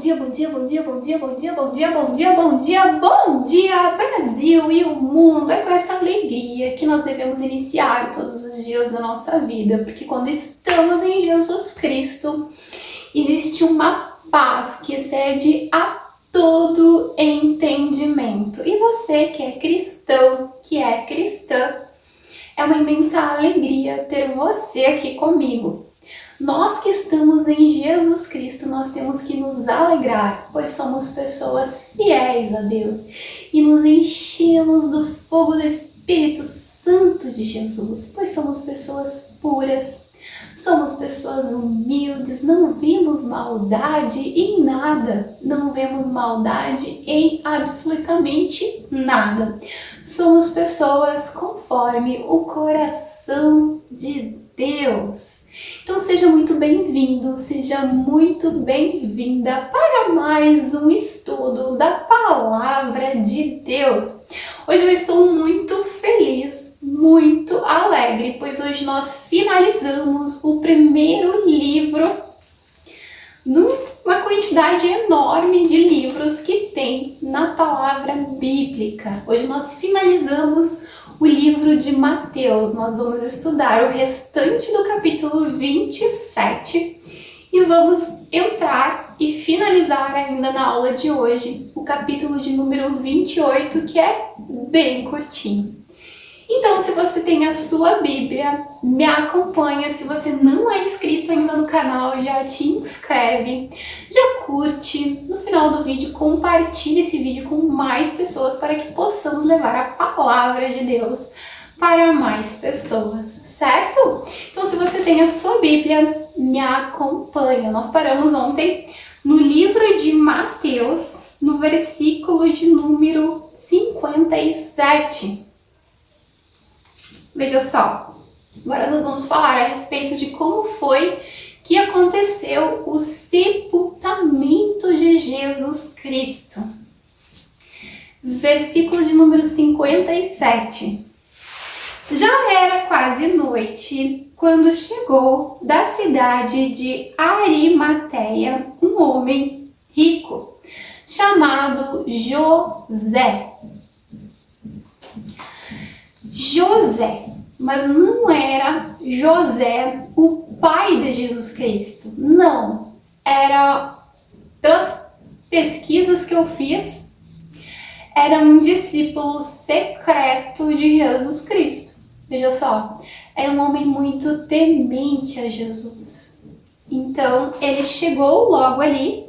dia, bom dia, bom dia, bom dia, bom dia, bom dia, bom dia, bom dia, bom dia, Brasil e o mundo. É com essa alegria que nós devemos iniciar todos os dias da nossa vida, porque quando estamos em Jesus Cristo, existe uma paz que excede a todo entendimento. E você que é cristão, que é cristã, é uma imensa alegria ter você aqui comigo. Nós que estamos em Jesus Cristo, nós temos que nos alegrar, pois somos pessoas fiéis a Deus e nos enchemos do fogo do Espírito Santo de Jesus, pois somos pessoas puras, somos pessoas humildes, não vimos maldade em nada, não vemos maldade em absolutamente nada. Somos pessoas conforme o coração de Deus. Então seja muito bem-vindo, seja muito bem-vinda para mais um estudo da Palavra de Deus. Hoje eu estou muito feliz, muito alegre, pois hoje nós finalizamos o primeiro livro numa quantidade enorme de livros que tem na Palavra Bíblica. Hoje nós finalizamos o livro de Mateus. Nós vamos estudar o restante do capítulo 27 e vamos entrar e finalizar ainda na aula de hoje o capítulo de número 28, que é bem curtinho. Então, se você tem a sua Bíblia, me acompanha. Se você não é inscrito ainda no canal, já te inscreve, já curte. No final do vídeo, compartilhe esse vídeo com mais pessoas para que possamos levar a palavra de Deus para mais pessoas, certo? Então, se você tem a sua Bíblia, me acompanha. Nós paramos ontem no livro de Mateus, no versículo de número 57. Veja só, agora nós vamos falar a respeito de como foi que aconteceu o sepultamento de Jesus Cristo. Versículo de número 57. Já era quase noite quando chegou da cidade de Arimateia um homem rico chamado José, mas não era José, o pai de Jesus Cristo. Não, era, pelas pesquisas que eu fiz, era um discípulo secreto de Jesus Cristo. Veja só, era um homem muito temente a Jesus. Então, ele chegou logo ali,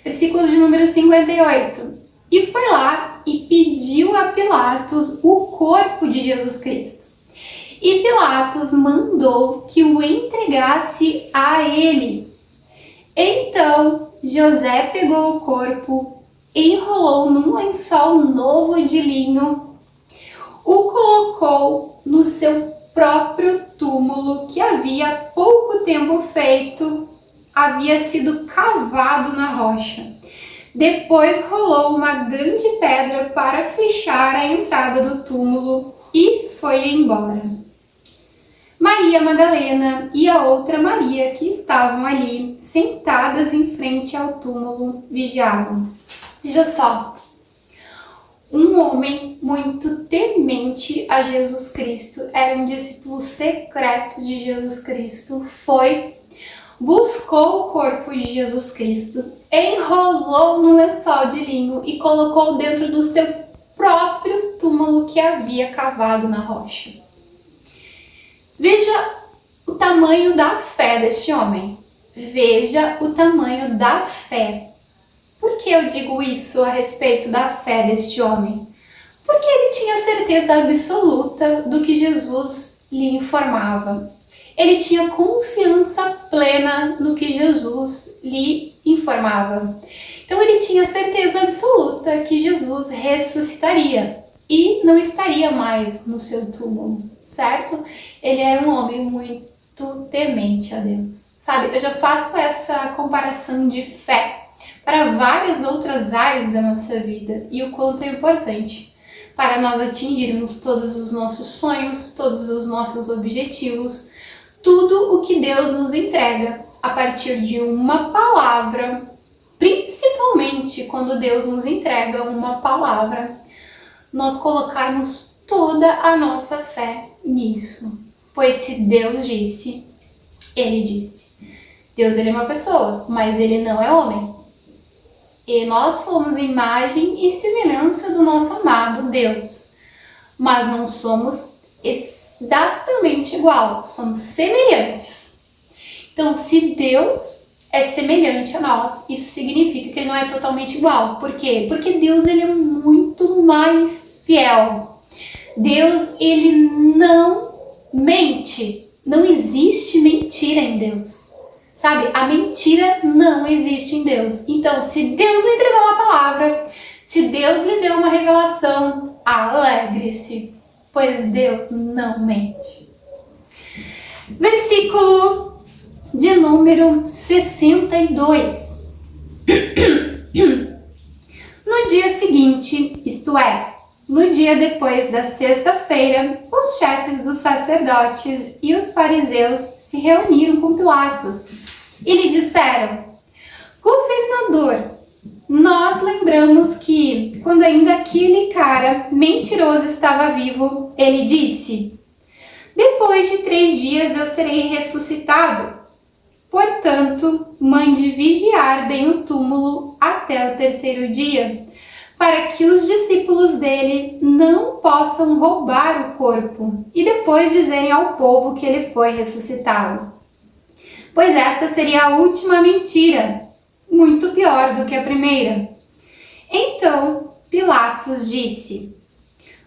versículo de número 58, e foi lá e pediu a Pilatos o corpo de Jesus Cristo. E Pilatos mandou que o entregasse a ele. Então José pegou o corpo, enrolou num lençol novo de linho, o colocou no seu próprio túmulo que havia pouco tempo feito, havia sido cavado na rocha. Depois rolou uma grande pedra para fechar a entrada do túmulo e foi embora. Maria Madalena e a outra Maria, que estavam ali, sentadas em frente ao túmulo, vigiavam. Veja só, um homem muito temente a Jesus Cristo, era um discípulo secreto de Jesus Cristo, buscou o corpo de Jesus Cristo, enrolou no lençol de linho e colocou dentro do seu próprio túmulo que havia cavado na rocha. Veja o tamanho da fé deste homem. Veja o tamanho da fé. Por que eu digo isso a respeito da fé deste homem? Porque ele tinha certeza absoluta do que Jesus lhe informava. Ele tinha confiança plena no que Jesus lhe informava. Então ele tinha certeza absoluta que Jesus ressuscitaria e não estaria mais no seu túmulo, certo? Ele era um homem muito temente a Deus. Sabe, eu já faço essa comparação de fé para várias outras áreas da nossa vida e o quanto é importante para nós atingirmos todos os nossos sonhos, todos os nossos objetivos, tudo o que Deus nos entrega a partir de uma palavra principalmente quando Deus nos entrega uma palavra, nós colocarmos toda a nossa fé nisso. Pois se Deus disse, Ele disse. Deus, ele é uma pessoa, mas ele não é homem. E nós somos imagem e semelhança do nosso amado Deus. Mas não somos exatamente igual, somos semelhantes. Então, se Deus é semelhante a nós, isso significa que ele não é totalmente igual. Por quê? Porque Deus, ele é muito mais fiel. Deus, ele não mente. Não existe mentira em Deus. Sabe? A mentira não existe em Deus. Então, se Deus lhe entregou uma palavra, se Deus lhe deu uma revelação, alegre-se, pois Deus não mente. Versículo de número 62. No dia seguinte, isto é, no dia depois da sexta-feira, os chefes dos sacerdotes e os fariseus se reuniram com Pilatos e lhe disseram: Governador, nós lembramos que, quando ainda aquele cara mentiroso estava vivo, ele disse: depois de 3 dias eu serei ressuscitado. Portanto, mande vigiar bem o túmulo até o 3º dia, para que os discípulos dele não possam roubar o corpo e depois dizerem ao povo que ele foi ressuscitado. Pois esta seria a última mentira, muito pior do que a primeira. Então Pilatos disse: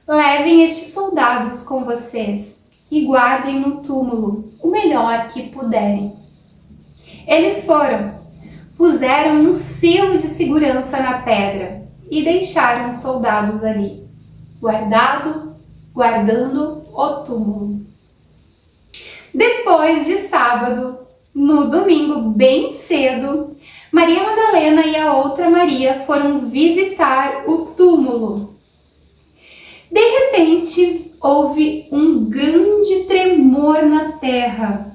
levem estes soldados com vocês e guardem no túmulo o melhor que puderem. Eles foram, puseram um selo de segurança na pedra e deixaram os soldados ali, guardando o túmulo. Depois de sábado, no domingo bem cedo, Maria Madalena e a outra Maria foram visitar o túmulo. De repente, houve um grande tremor na terra.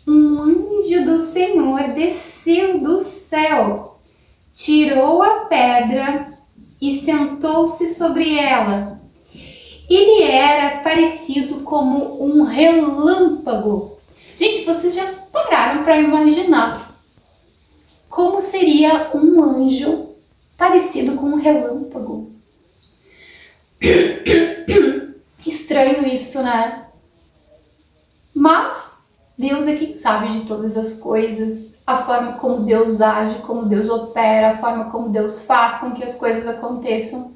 Um anjo do Senhor desceu do céu, tirou a pedra e sentou-se sobre ela. Ele era parecido como um relâmpago. Gente, vocês já pararam para imaginar como seria um anjo parecido com um relâmpago? Estranho isso, né? Mas Deus é quem sabe de todas as coisas, a forma como Deus age, como Deus opera, a forma como Deus faz com que as coisas aconteçam.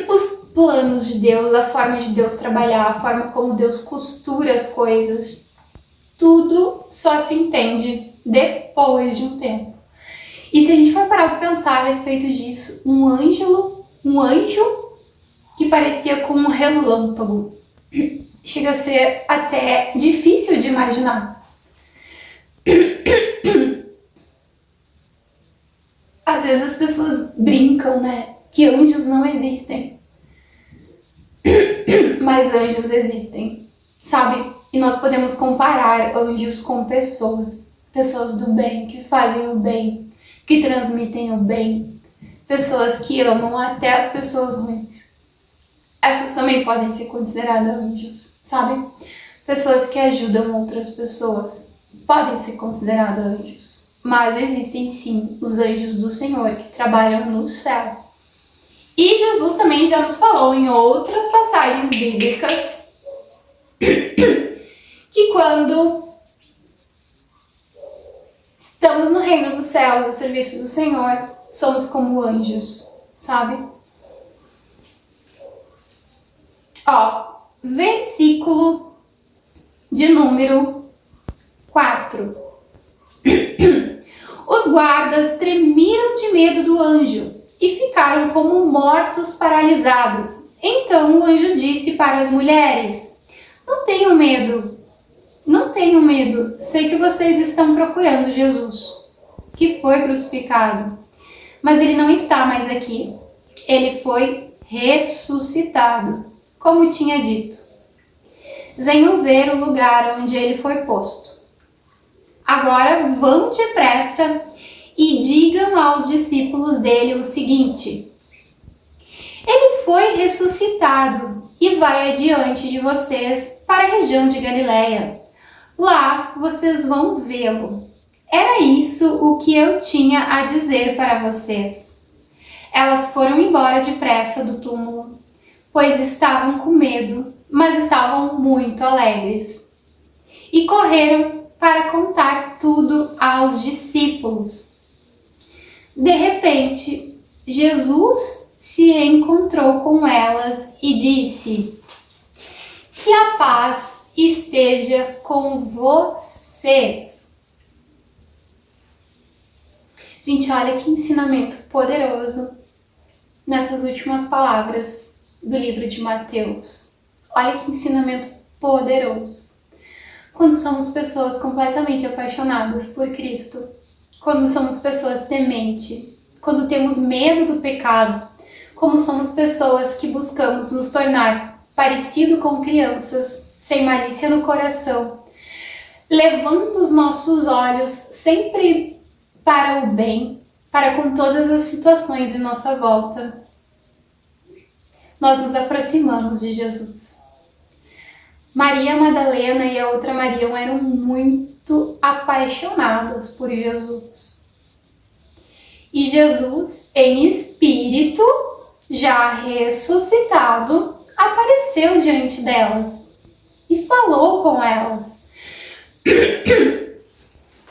Os planos de Deus, a forma de Deus trabalhar, a forma como Deus costura as coisas, tudo só se entende depois de um tempo. E se a gente for parar para pensar a respeito disso, um anjo que parecia com um relâmpago, chega a ser até difícil de imaginar. Às vezes as pessoas brincam, né, que anjos não existem. Mas anjos existem, sabe? E nós podemos comparar anjos com pessoas do bem, que fazem o bem, que transmitem o bem, pessoas que amam até as pessoas ruins. Essas também podem ser consideradas anjos, sabe? Pessoas que ajudam outras pessoas podem ser consideradas anjos. Mas existem sim os anjos do Senhor que trabalham no céu. E Jesus também já nos falou em outras passagens bíblicas que quando estamos no reino dos céus, a serviço do Senhor, somos como anjos, sabe? Versículo de número 4. Os guardas tremiam de medo do anjo e ficaram como mortos paralisados. Então o anjo disse para as mulheres: não tenham medo, sei que vocês estão procurando Jesus, que foi crucificado, mas ele não está mais aqui, ele foi ressuscitado, como tinha dito. Venham ver o lugar onde ele foi posto. Agora vão depressa e digam aos discípulos dele o seguinte: ele foi ressuscitado e vai adiante de vocês para a região de Galiléia. Lá vocês vão vê-lo. Era isso o que eu tinha a dizer para vocês. Elas foram embora depressa do túmulo, pois estavam com medo, mas estavam muito alegres. E correram para contar tudo aos discípulos. De repente, Jesus se encontrou com elas e disse: que a paz esteja com vocês. Gente, olha que ensinamento poderoso nessas últimas palavras do livro de Mateus. Olha que ensinamento poderoso. Quando somos pessoas completamente apaixonadas por Cristo, quando somos pessoas tementes, quando temos medo do pecado, como somos pessoas que buscamos nos tornar parecido com crianças, sem malícia no coração, levando os nossos olhos sempre para o bem, para com todas as situações em nossa volta, nós nos aproximamos de Jesus. Maria Madalena e a outra Maria eram muito apaixonadas por Jesus. E Jesus, em espírito, já ressuscitado, apareceu diante delas e falou com elas.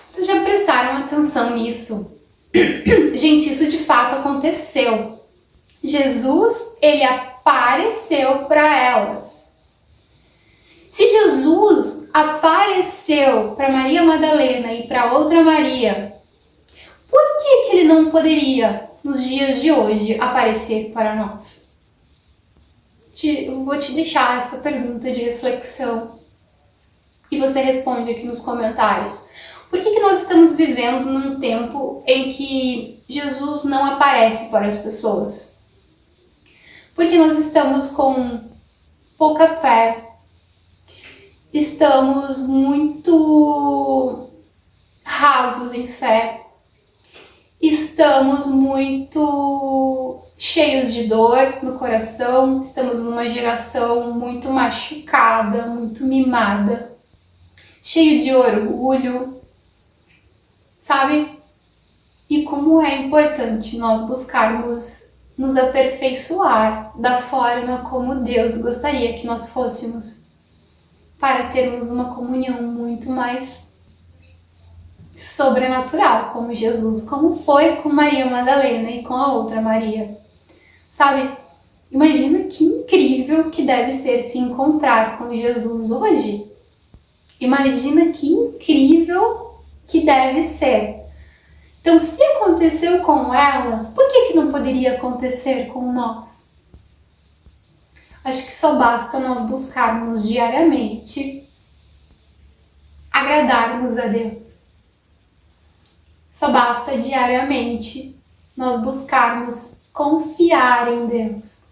Vocês já prestaram atenção nisso? Gente, isso de fato aconteceu. Jesus, ele apareceu para elas. Se Jesus apareceu para Maria Madalena e para outra Maria, por que ele não poderia, nos dias de hoje, aparecer para nós? Eu vou te deixar essa pergunta de reflexão e você responde aqui nos comentários. Por que nós estamos vivendo num tempo em que Jesus não aparece para as pessoas? Porque nós estamos com pouca fé, estamos muito rasos em fé, estamos muito cheios de dor no coração, estamos numa geração muito machucada, muito mimada, cheio de orgulho, sabe? E como é importante nós buscarmos nos aperfeiçoar da forma como Deus gostaria que nós fôssemos, para termos uma comunhão muito mais sobrenatural, como Jesus, como foi com Maria Madalena e com a outra Maria. Sabe? Imagina que incrível que deve ser se encontrar com Jesus hoje. Imagina que incrível que deve ser. Então, se aconteceu com elas, por que não poderia acontecer com nós? Acho que só basta nós buscarmos diariamente agradarmos a Deus. Só basta diariamente nós buscarmos confiar em Deus.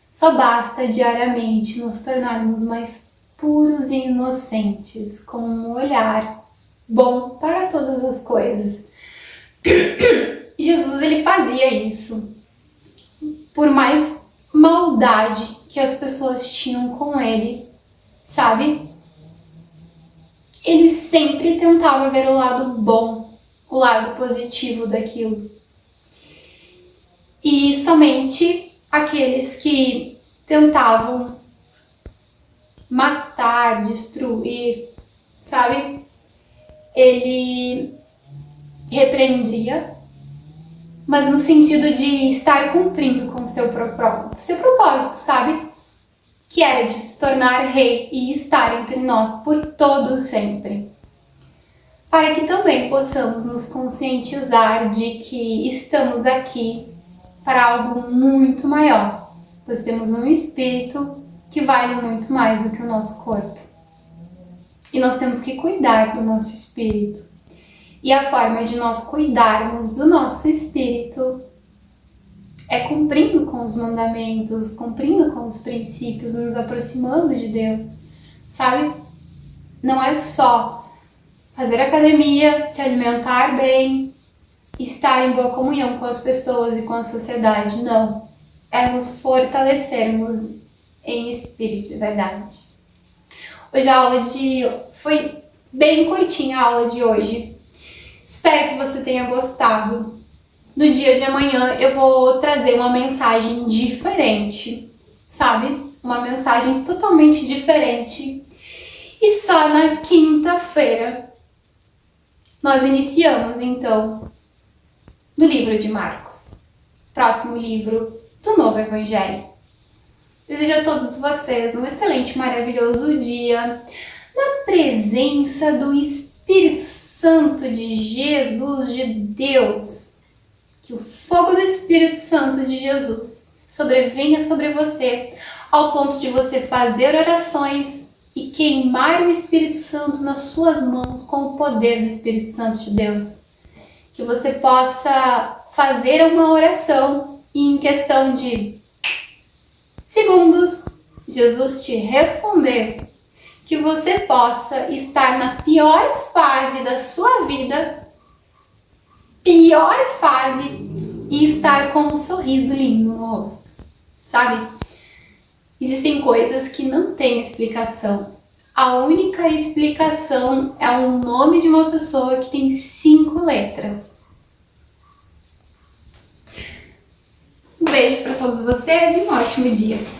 Só basta diariamente nos tornarmos mais puros e inocentes, com um olhar bom para todas as coisas. Jesus, ele fazia isso. Por mais maldade que as pessoas tinham com ele, sabe? Ele sempre tentava ver o lado bom, o lado positivo daquilo. E somente aqueles que tentavam matar, destruir, sabe? Ele repreendia, mas no sentido de estar cumprindo com seu propósito, sabe? Que era de se tornar rei e estar entre nós por todo sempre. Para que também possamos nos conscientizar de que estamos aqui para algo muito maior, pois temos um espírito que vale muito mais do que o nosso corpo. E nós temos que cuidar do nosso espírito. E a forma de nós cuidarmos do nosso espírito é cumprindo com os mandamentos, cumprindo com os princípios, nos aproximando de Deus, sabe? Não é só fazer academia, se alimentar bem, estar em boa comunhão com as pessoas e com a sociedade, não. É nos fortalecermos em espírito de verdade. Hoje foi bem curtinha a aula de hoje. Espero que você tenha gostado. No dia de amanhã eu vou trazer uma mensagem diferente, sabe? Uma mensagem totalmente diferente. E só na quinta-feira nós iniciamos, então, no livro de Marcos. Próximo livro do Novo Evangelho. Desejo a todos vocês um excelente, maravilhoso dia na presença do Espírito Santo de Jesus, de Deus. Que o fogo do Espírito Santo de Jesus sobrevenha sobre você ao ponto de você fazer orações e queimar o Espírito Santo nas suas mãos com o poder do Espírito Santo de Deus. Que você possa fazer uma oração e em questão de segundos, Jesus te responder. Que você possa estar na pior fase da sua vida, e estar com um sorriso lindo no rosto, sabe? Existem coisas que não têm explicação. A única explicação é o nome de uma pessoa que tem 5 letras. Um beijo para todos vocês e um ótimo dia!